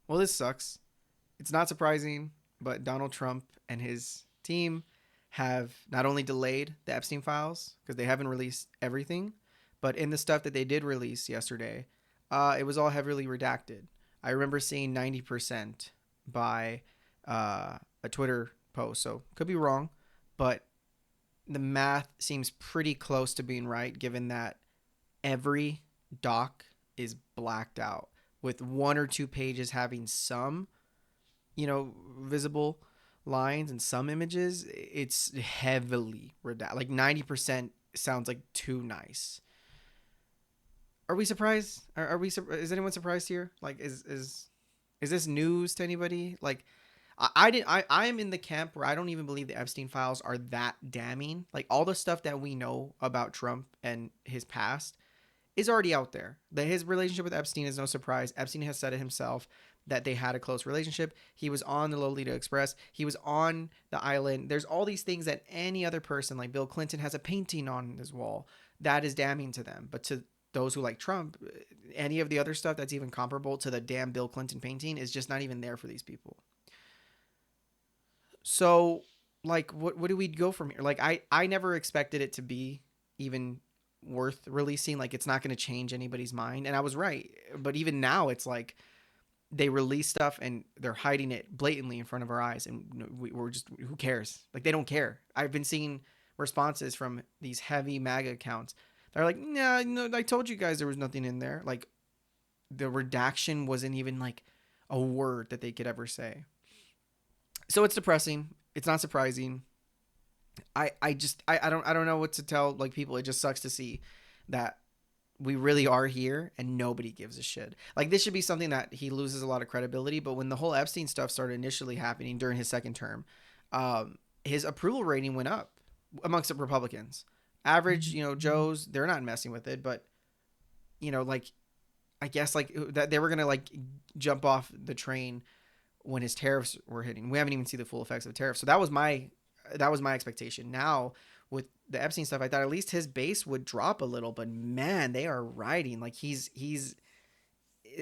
Well, this sucks. It's not surprising, but Donald Trump and his team have not only delayed the Epstein files because they haven't released everything, but in the stuff that they did release yesterday, it was all heavily redacted. I remember seeing 90% by a Twitter post, so could be wrong, but the math seems pretty close to being right given that every doc is blacked out with one or two pages having some, visible lines and some images. It's heavily redacted. Like 90% sounds like too nice. Are we surprised? Are we? Is anyone surprised here? Like, is this news to anybody? Like, I didn't. I am in the camp where I don't even believe the Epstein files are that damning. Like all the stuff that we know about Trump and his past is already out there. That his relationship with Epstein is no surprise. Epstein has said it himself that they had a close relationship. He was on the Lolita Express. He was on the island. There's all these things that any other person, like Bill Clinton, has a painting on his wall that is damning to them. But to those who like Trump, any of the other stuff that's even comparable to the damn Bill Clinton painting is just not even there for these people. So, like, what do we go from here? Like, I never expected it to be even worth releasing. Like, it's not going to change anybody's mind, and I was right. But even now, it's like they release stuff and they're hiding it blatantly in front of our eyes, and we're just who cares? Like, they don't care. I've been seeing responses from these heavy MAGA accounts. They're like, nah, no, I told you guys there was nothing in there. Like, the redaction wasn't even like a word that they could ever say. So it's depressing. It's not surprising. I don't know what to tell like people. It just sucks to see that we really are here and nobody gives a shit. Like this should be something that he loses a lot of credibility. But when the whole Epstein stuff started initially happening during his second term, his approval rating went up amongst the Republicans. Average, Joes, they're not messing with it, but like I guess like that they were gonna like jump off the train when his tariffs were hitting. We haven't even seen the full effects of tariffs. So that was my expectation. Now with the Epstein stuff, I thought at least his base would drop a little, but man, they are riding. Like he's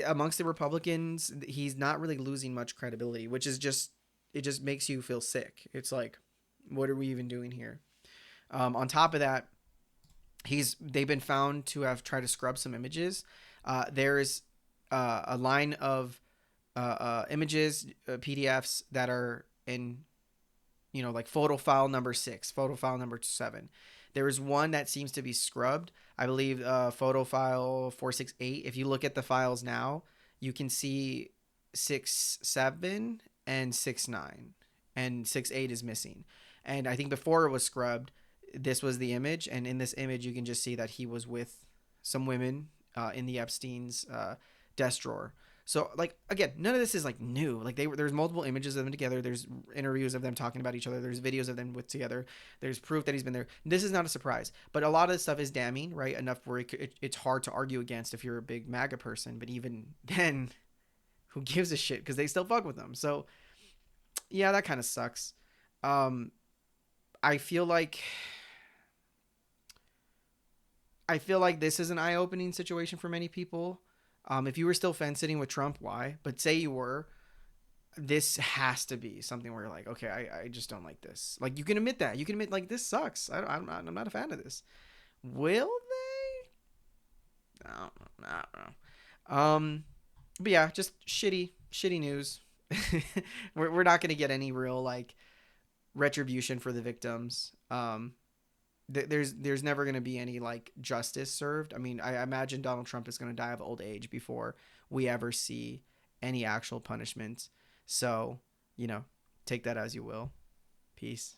amongst the Republicans, he's not really losing much credibility, which is just it just makes you feel sick. It's like, what are we even doing here? On top of that, they've been found to have tried to scrub some images. There's a line of images, PDFs that are in, like photo file number 6, photo file number 7. There is one that seems to be scrubbed. I believe photo file 468. If you look at the files now, you can see 6.7 and 6.9, and 6.8 is missing. And I think before it was scrubbed, this was the image, and in this image, you can just see that he was with some women in the Epstein's desk drawer. So like again, none of this is like new. Like there's multiple images of them together. There's interviews of them talking about each other. There's videos of them with together. There's proof that he's been there. This is not a surprise. But a lot of this stuff is damning, right? Enough where it's hard to argue against if you're a big MAGA person. But even then, who gives a shit? Because they still fuck with them. So yeah, that kind of sucks. Um, I feel like this is an eye-opening situation for many people. If you were still fence sitting with Trump, why? But say you were, this has to be something where you're like, okay, I just don't like this. Like you can admit that. You can admit like this sucks. I'm not a fan of this. Will they? I don't know. But yeah, just shitty news. we're not gonna get any real like retribution for the victims. There's never going to be any like justice served. I mean, I imagine Donald Trump is going to die of old age before we ever see any actual punishment. So, take that as you will. Peace.